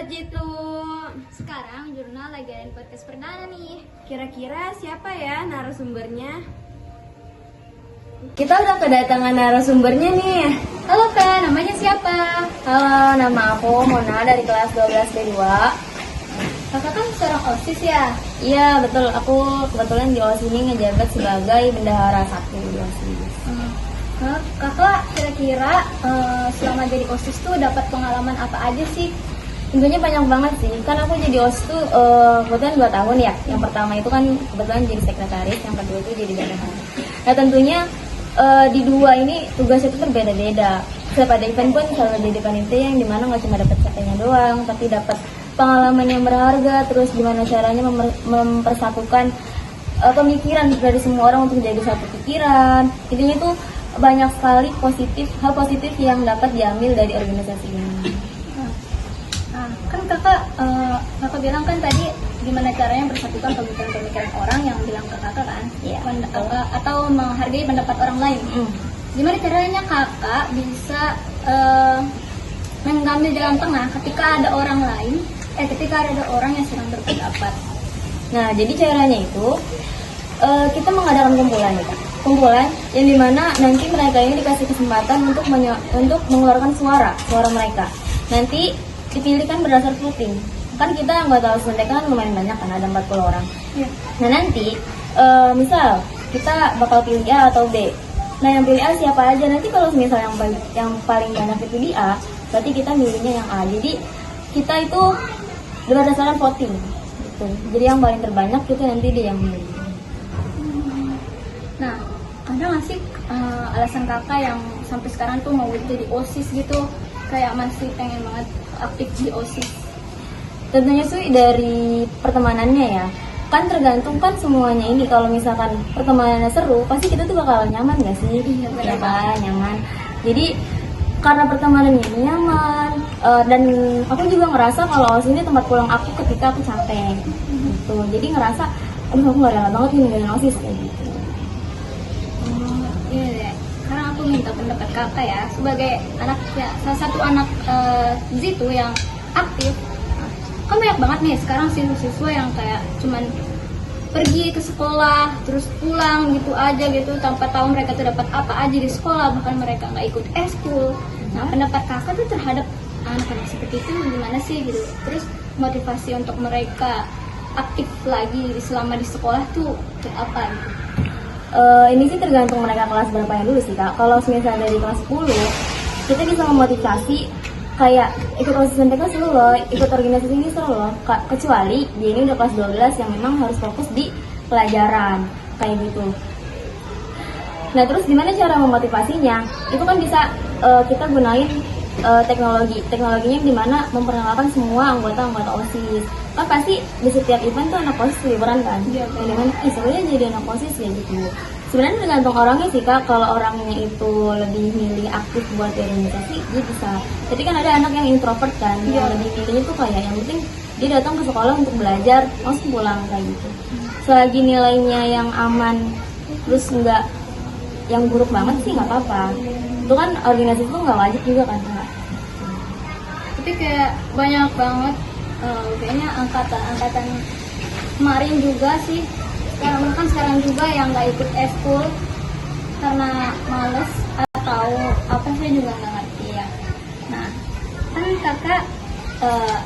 Sobat Jitu, sekarang jurnal lagi ada podcast perdana nih. Kira-kira siapa ya narasumbernya? Kita udah kedatangan narasumbernya nih. Halo Kak, namanya siapa? Halo, nama aku Mona dari kelas 12 B2. Kakak kan seorang OSIS ya? Iya, betul. Aku kebetulan di OSIS ini ngejabat sebagai bendahara 1 di OSIS. Kakak kira-kira selama jadi OSIS tuh dapat pengalaman apa aja sih? Tentunya banyak banget sih. Kan aku jadi OSIS tuh kebetulan 2 tahun ya. Yang pertama itu kan kebetulan jadi sekretaris, yang kedua itu jadi bendahara. Nah, tentunya di dua ini tugasnya itu berbeda-beda. Setiap ada event pun selalu jadi panitia yang dimana nggak cuma dapat capainya doang, tapi dapat pengalaman yang berharga. Terus gimana caranya mempersatukan pemikiran dari semua orang untuk menjadi satu pikiran. Intinya itu banyak sekali hal positif yang dapat diambil dari organisasi ini. Nah, kan kakak bilang kan tadi gimana caranya mempersatukan pemikiran-pemikiran orang yang bilang ke kakak kan? Iya. Atau menghargai pendapat orang lain. Gimana caranya kakak bisa mengambil jalan tengah ketika ada orang yang sedang berpendapat? Nah, jadi caranya itu kita mengadakan kumpulan ya, Kak. Kumpulan yang dimana nanti mereka ini dikasih kesempatan untuk mengeluarkan suara mereka. Nanti dipilihkan berdasar voting. Kan kita anggota OSIS kan lumayan banyak kan, ada 40 orang. Ya. Nah, nanti misal kita bakal pilih A atau B. Nah, yang pilih A siapa aja? Nanti kalau misal yang paling banyak itu di A, berarti kita milihnya yang A. Jadi kita itu berdasarkan voting gitu. Jadi yang paling terbanyak itu nanti dia yang milih. Nah, ada nggak sih alasan kakak yang sampai sekarang tuh mau jadi OSIS gitu, kayak masih pengen banget aktif di OSIS? Tentunya sih dari pertemanannya ya. Kan tergantung kan semuanya ini. Kalau misalkan pertemanannya seru, pasti kita tuh bakal nyaman gak sih? Iya, benar. Ya kan, nyaman. Jadi karena pertemanannya ini nyaman, dan aku juga ngerasa kalau OSIS ini tempat pulang aku ketika aku capek gitu. Jadi ngerasa, aduh aku gak rela banget nih ninggalin OSIS kayak gitu. Iya deh. Sekarang aku minta pendapat kakak ya, sebagai salah satu anak Zitu yang aktif. Kan banyak banget nih sekarang siswa-siswa yang kayak cuman pergi ke sekolah terus pulang gitu aja gitu tanpa tahu mereka tuh dapat apa aja di sekolah, bahkan mereka nggak ikut eskul. Nah, pendapat kakak tuh terhadap anak-anak seperti itu gimana sih gitu? Terus motivasi untuk mereka aktif lagi selama di sekolah tuh kayak apa gitu? Ini sih tergantung mereka kelas berapanya dulu sih, Kak. Kalau misalnya dari kelas 10, kita bisa memotivasi kayak ikut OSIS MTK seru loh, ikut organisasi ini seru loh. Kecuali dia ini udah kelas 12 yang memang harus fokus di pelajaran kayak gitu. Nah, terus gimana cara memotivasinya? Itu kan bisa kita gunain teknologinya yang dimana memperkenalkan semua anggota OSIS. Kan pasti di setiap event tuh anak OSIS liburan kan? Iya, Dengan sebenarnya jadi anak OSIS ya gitu. Sebenarnya tergantung orangnya sih, Kak. Kalau orangnya itu lebih milih aktif buat organisasi, dia bisa. Jadi kan ada anak yang introvert kan, yang lebih milihnya tuh kayak yang penting dia datang ke sekolah untuk belajar, langsung pulang kayak gitu. Selagi nilainya yang aman, terus nggak yang buruk banget sih nggak apa-apa. Itu kan organisasi itu nggak wajib juga kan, Kak. Tapi kayak banyak banget kayaknya angkatan kemarin juga sih, sekarang juga yang nggak ikut eskul karena males atau apa, saya juga nggak ngerti ya. Nah, kan kakak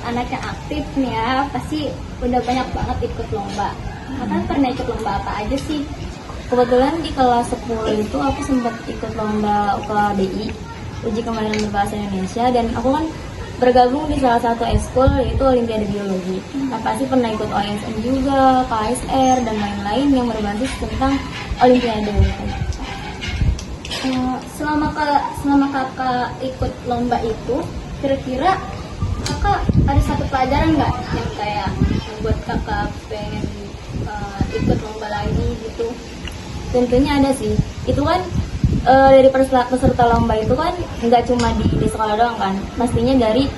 anak yang aktif nih ya, pasti udah banyak banget ikut lomba. Kakak pernah ikut lomba apa aja sih? Kebetulan di kelas 10 itu aku sempat ikut lomba UKBI, uji kemandirian berbahasa Indonesia, dan aku kan bergabung di salah satu eskul yaitu Olimpiade Biologi. Nah, pasti pernah ikut OSN juga, KSR, dan lain-lain yang berbasis tentang Olimpiade. Selama kakak ikut lomba itu, kira-kira kakak ada satu pelajaran nggak yang kayak membuat kakak pengen ikut lomba lagi gitu? Tentunya ada sih. Itu kan dari peserta lomba itu kan nggak cuma di sekolah doang kan, pastinya dari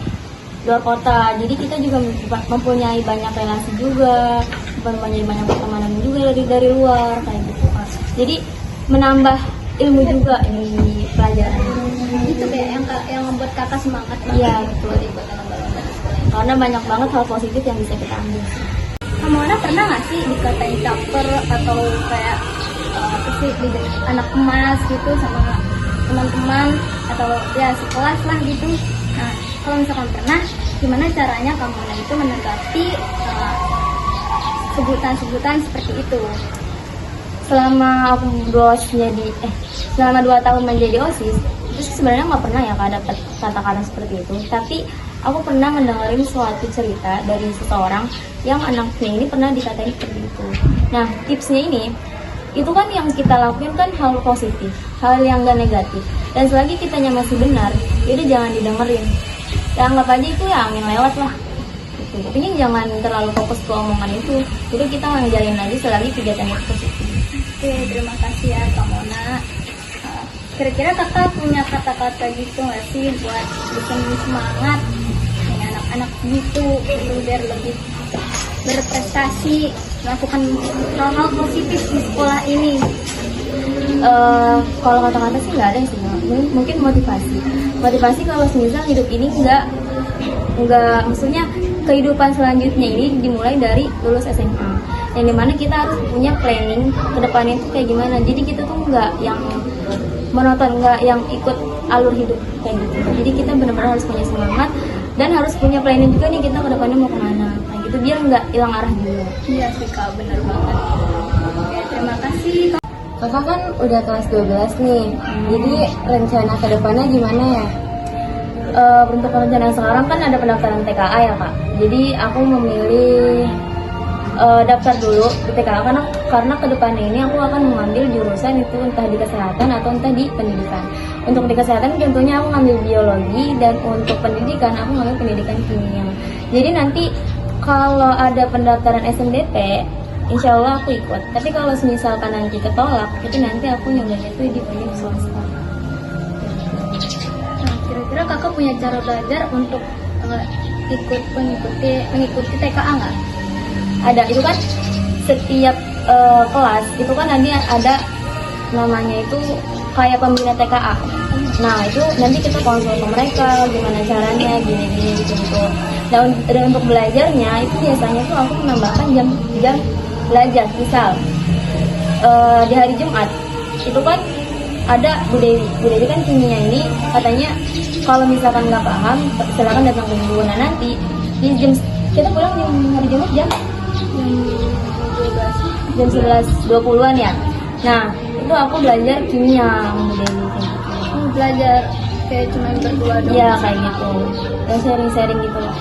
luar kota. Jadi kita juga mempunyai banyak relasi juga, mempunyai banyak pertemanan juga dari luar kayak gitu. Jadi menambah ilmu juga di pelajaran. Itu kayak yang membuat kakak semangat banget. Iya, buat ikut lomba-lomba. karena banyak banget hal positif yang bisa kita ambil. Kamu pernah nggak sih dikatain caper atau kayak apa sih anak emas gitu sama teman-teman atau ya sekelas lah gitu? Nah, kalau misalkan pernah, gimana caranya kamu itu menanggapi sebutan-sebutan seperti itu? Selama aku selama 2 tahun menjadi OSIS, itu sebenarnya nggak pernah ya Kak dapat kata-kata seperti itu. Tapi aku pernah mendengarin suatu cerita dari seseorang yang anaknya ini pernah dikatain seperti itu. Nah, tipsnya ini, itu kan yang kita lakuin kan hal positif, hal yang gak negatif. Dan selagi kitanya masih benar, jadi jangan didengerin. Ya anggap aja itu ya angin lewat lah. Gitu. Tapi jangan terlalu fokus ke omongan itu. Jadi kita ngejalin aja selagi kegiatan itu positif. Oke, terima kasih ya Kak Mona. Kira-kira kakak punya kata-kata gitu nggak sih buat bikin semangat nih anak-anak gitu biar lebih berprestasi, melakukan hal-hal positif di sekolah ini? Kalau kata-kata sih nggak ada sih, mungkin motivasi kalau misal hidup ini nggak maksudnya kehidupan selanjutnya ini dimulai dari lulus SMA, yang dimana kita harus punya planning ke depannya itu kayak gimana. Jadi kita tuh nggak yang monoton, nggak yang ikut alur hidup kayak gitu. Jadi kita benar-benar harus punya semangat dan harus punya planning juga nih kita ke depannya mau kemana, kayak gitu biar nggak hilang arah juga. Iya sih Kak, benar banget. Oke, terima kasih Kak. Kakak kan udah kelas 12 nih, jadi rencana ke depannya gimana ya? Untuk rencana sekarang kan ada pendaftaran TKA ya Kak. Jadi aku memilih daftar dulu di TKA karena ke depannya ini aku akan mengambil jurusan itu entah di kesehatan atau entah di pendidikan. Untuk di kesehatan tentunya aku ngambil biologi, dan untuk pendidikan aku ngambil pendidikan kimia. Jadi nanti kalau ada pendaftaran SNBP, insya Allah aku ikut. Tapi kalau misalkan nanti ketolak, itu nanti aku nyoba itu di pendidik swasta. Nah, kira-kira kakak punya cara belajar untuk mengikuti TKA nggak? Ada, itu kan setiap kelas itu kan nanti ada namanya itu kayak pembina TKA. Nah itu nanti kita konsul ke mereka gimana caranya gini gitu. Dan untuk belajarnya itu biasanya tuh aku menambahkan jam belajar. Misal di hari Jumat itu kan ada Bu Dewi kan kimia ini katanya kalau misalkan nggak paham silakan datang ke Bu. Nah nanti di jam kita pulang di hari Jumat jam 11.20-an ya. Nah itu aku belajar kimia Bu Dewi kayak gitu. Belajar kayak cuma berdua doang? Iya kayak gitu, dan sharing gitu lah.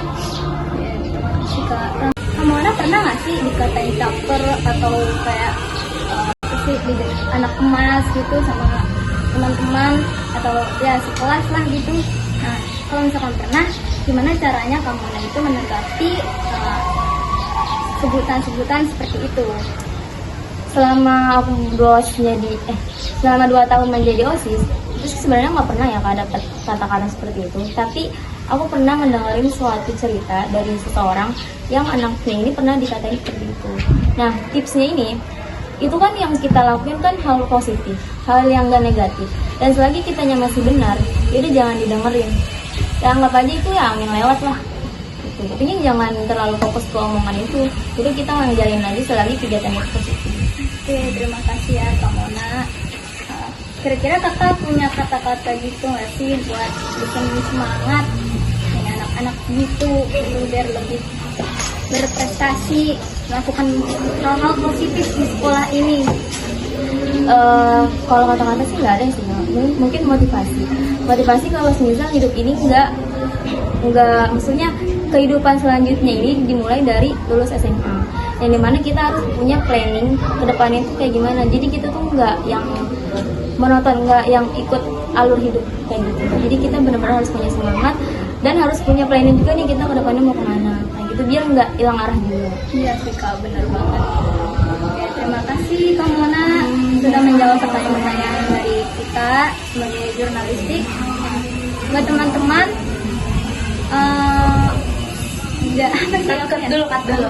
Ya, terima kasih Kak. Kamu pernah nggak sih dikatain caper atau kayak apa sih anak emas gitu sama teman-teman atau ya sekelas lah gitu? Nah, kalau misalkan pernah, gimana caranya kamu itu menanggapi sebutan-sebutan seperti itu? Selama aku selama 2 tahun menjadi OSIS, itu sebenarnya nggak pernah ya Kak dapat kata-kata seperti itu. Tapi aku pernah mendengarin suatu cerita dari seseorang yang anaknya ini pernah dikatain seperti itu. Nah tipsnya ini, itu kan yang kita lakuin kan hal positif, hal yang gak negatif. Dan selagi kitanya masih benar, jadi jangan didengerin. Ya anggap aja itu ya angin lewat lah. Gitu. Tapi jangan terlalu fokus ke omongan itu. Jadi kita ngejalin aja selagi kegiatan itu positif. Oke, terima kasih ya Kak Mona. Kira-kira kakak punya kata-kata gitu nggak sih buat bikin semangat nih anak-anak gitu biar lebih berprestasi, melakukan hal-hal positif di sekolah ini? Kalau kata-kata sih nggak ada sih, mungkin motivasi kalau misal hidup ini nggak maksudnya kehidupan selanjutnya ini dimulai dari lulus SMA, yang dimana kita harus punya planning ke depannya itu kayak gimana. Jadi kita tuh nggak yang monoton, nggak yang ikut alur hidup kayak gitu. Jadi kita benar-benar harus punya semangat dan harus punya planning juga nih kita ke depannya mau kemana, kayak gitu biar nggak hilang arah juga. Iya sih Kak, benar banget. Oke, terima kasih Kak Mona sudah menjawab pertanyaan dari kita sebagai jurnalistik. Buat teman-teman, cut dulu.